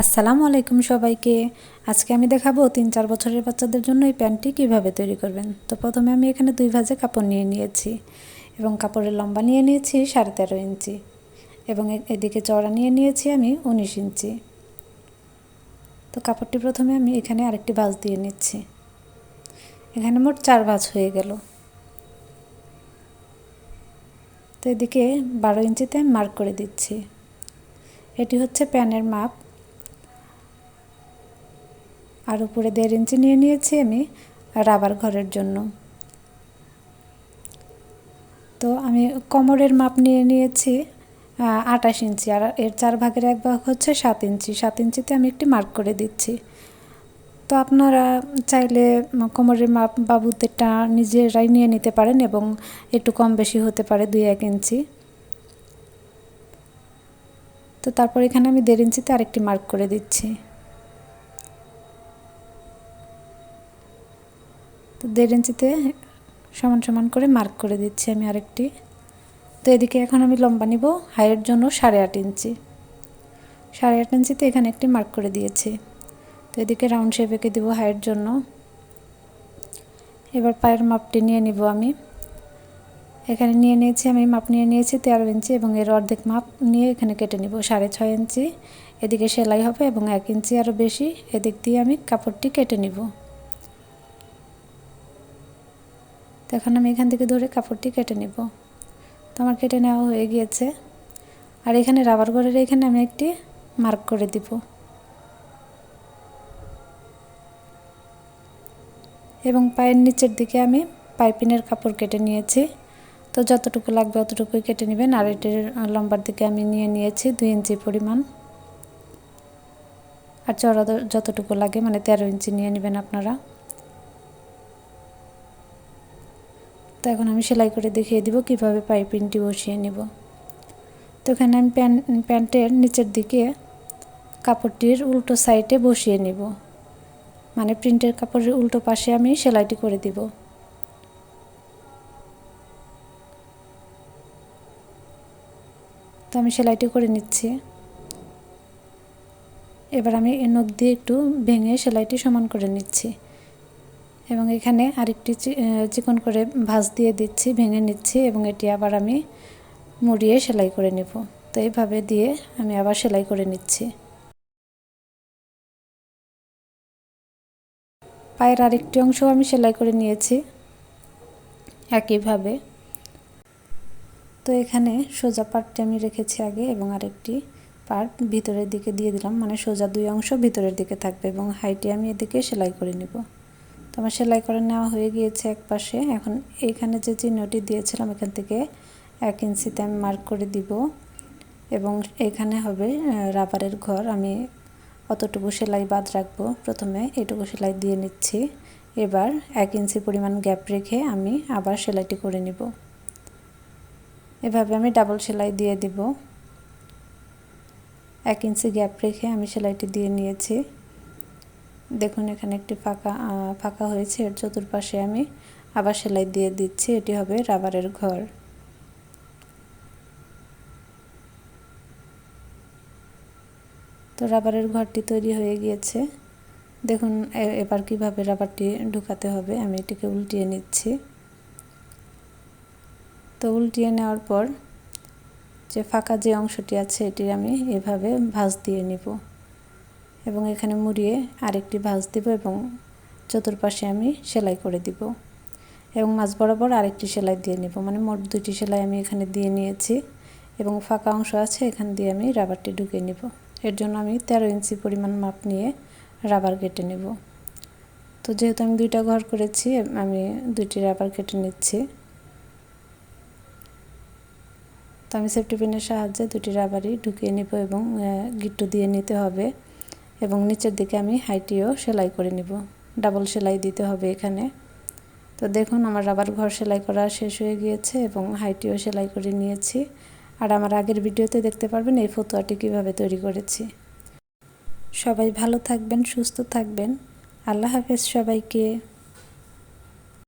আসসালামু আলাইকুম সবাইকে। আজকে আমি দেখাবো ৩-৪ বছরের বাচ্চাদের জন্য এই প্যান্টটি কিভাবে তৈরি করবেন। তো প্রথমে আমি এখানে 2 ভাঁজে কাপড় নিয়ে নিয়েছি এবং কাপড়ের লম্বা নিয়ে নিয়েছি 13.5 ইঞ্চি এবং এদিকে চওড়া নিয়ে নিয়েছি আমি 19 ইঞ্চি। তো কাপড়টি প্রথমে আমি এখানে আরেকটি ভাঁজ দিয়ে নিচ্ছি। এখানে মোট 4 ভাঁজ হয়ে গেল। তো এদিকে 12 ইঞ্চিতে আমি মার্ক করে দিচ্ছি। এটি হচ্ছে প্যানের মাপ। আর উপরে 1.5 ইঞ্চি নিয়ে নিয়েছি আমি রাবার ঘরের জন্য। তো আমি কোমরের মাপ নিয়ে নিয়েছি 28 ইঞ্চি, আর এর 4 ভাগের 1 ভাগ হচ্ছে 7 ইঞ্চি। 7 ইঞ্চিতে আমি একটি মার্ক করে দিচ্ছি। তো আপনারা চাইলে কোমরের মাপ বাবুদেরটা নিজেরাই নিয়ে নিতে পারেন এবং একটু কম বেশি হতে পারে 2-1 ইঞ্চি। তো তারপর এখানে আমি 1.5 ইঞ্চিতে আরেকটি মার্ক করে দিচ্ছি। তো 1.5 ইঞ্চিতে সমান সমান করে মার্ক করে দিচ্ছি আমি আরেকটি। তো এদিকে এখন আমি লম্বা নিব হাইয়ের জন্য 8.5 ইঞ্চি। 8.5 ইঞ্চিতে এখানে একটি মার্ক করে দিয়েছি। তো এদিকে রাউন্ড শেপ এঁকে দেবো হাইয়ের জন্য। এবার পায়ের মাপটি নিয়ে নিব আমি। এখানে নিয়ে নিয়েছি আমি মাপ নিয়ে নিয়েছি 13 ইঞ্চি এবং এর অর্ধেক মাপ নিয়ে এখানে কেটে নিব 6.5 ইঞ্চি। এদিকে সেলাই হবে এবং 1 ইঞ্চি আরও বেশি এদিক দিয়ে আমি কাপড়টি কেটে নিব। তো এখন আমি এখান থেকে ধরে কাপড়টি কেটে নিব। তো আমার কেটে নেওয়া হয়ে গিয়েছে। আর এখানে রাবার ঘরের এখানে আমি একটি মার্ক করে দিব এবং পায়ের নিচের দিকে আমি পাইপিনের কাপড় কেটে নিয়েছি। তো যতটুকু লাগবে অতটুকুই কেটে নেবেন। আর এটির লম্বার দিকে আমি নিয়ে নিয়েছি 2 ইঞ্চি পরিমাণ, আর চওড়া যতটুকু লাগে মানে 13 ইঞ্চি নিয়ে নেবেন আপনারা। তো এখন আমি সেলাই করে দেখিয়ে দিব কিভাবে পাইপিংটি বসিয়ে নেব। তো এখানে আমি প্যান্টের নিচের দিকে কাপড়টির উল্টো সাইডে বসিয়ে নেব, মানে প্রিন্টের কাপড়ের উল্টো পাশে আমি সেলাইটি করে দিব। তো আমি সেলাইটি করে নিচ্ছি। এবার আমি নখ দিয়ে একটু ভেঙে সেলাইটি সমান করে নিচ্ছি এবং এখানে আরেকটি চিকন করে ভাঁজ দিয়ে দিচ্ছি, ভেঙে নিচ্ছি এবং এটি আবার আমি মুড়িয়ে সেলাই করে নেব। তো এইভাবে দিয়ে আমি আবার সেলাই করে নিচ্ছি। পায়ের আরেকটি অংশ আমি সেলাই করে নিয়েছি একইভাবে। তো এখানে সোজা পার্টটি আমি রেখেছি আগে এবং আরেকটি পার্ট ভিতরের দিকে দিয়ে দিলাম, মানে সোজা 2 অংশ ভিতরের দিকে থাকবে এবং হাইটি আমি এদিকে সেলাই করে নেব। তো আমার সেলাই করে নেওয়া হয়ে গিয়েছে এক পাশে। এখন এইখানে যে চিহ্নটি দিয়েছিলাম এখান থেকে 1 ইঞ্চিতে আমি মার্ক করে দিব এবং এখানে হবে রাবারের ঘর। আমি অতটুকু সেলাই বাদ রাখবো। প্রথমে এটুকু সেলাই দিয়ে নিচ্ছি। এবার 1 ইঞ্চি পরিমাণ গ্যাপ রেখে আমি আবার সেলাইটি করে নিব। এভাবে আমি ডাবল সেলাই দিয়ে দিব। 1 ইঞ্চি গ্যাপ রেখে আমি সেলাইটি দিয়ে নিয়েছি। দেখুন এখানে একটি ফাঁকা হয়েছে, এর চতুর্পাশে আমি আবার সেলাই দিয়ে দিচ্ছি। এটি হবে রাবারের ঘর। তো রাবারের ঘরটি তৈরি হয়ে গিয়েছে। দেখুন এবার কিভাবে রাবারটি ঢুকাতে হবে। আমি এটিকে উল্টিয়ে নিচ্ছি। তো উল্টিয়ে নেওয়ার পর যে ফাঁকা যে অংশটি আছে এটি আমি এভাবে ভাঁজ দিয়ে নিব এবং এখানে মুড়িয়ে আরেকটি ভাঁজ দিব এবং চতুর্পাশে আমি সেলাই করে দিব এবং মাঝ বরাবর আরেকটি সেলাই দিয়ে নেব, মানে মোট 2টি সেলাই আমি এখানে দিয়ে নিয়েছি এবং ফাঁকা অংশ আছে এখান দিয়ে আমি রাবারটি ঢুকিয়ে নেব। এর জন্য আমি 13 ইঞ্চি পরিমাণ মাপ নিয়ে রাবার কেটে নেব। তো যেহেতু আমি 2টা ঘর করেছি আমি 2টি রাবার কেটে নিচ্ছি। তো আমি সেফটি পিনের সাহায্যে 2টি রাবারই ঢুকিয়ে নেব এবং গিট্টু দিয়ে নিতে হবে এবং নিচের দিকে আমি হাইটিও সেলাই করে নেব। ডাবল সেলাই দিতে হবে এখানে। তো দেখুন আমার রাবার ঘর সেলাই করা শেষ হয়ে গিয়েছে এবং হাইটিও সেলাই করে নিয়েছি। আর আমার আগের ভিডিওতে দেখতে পারবেন এই ফতুয়াটি কিভাবে তৈরি করেছি। সবাই ভালো থাকবেন, সুস্থ থাকবেন। আল্লাহ হাফেজ সবাইকে।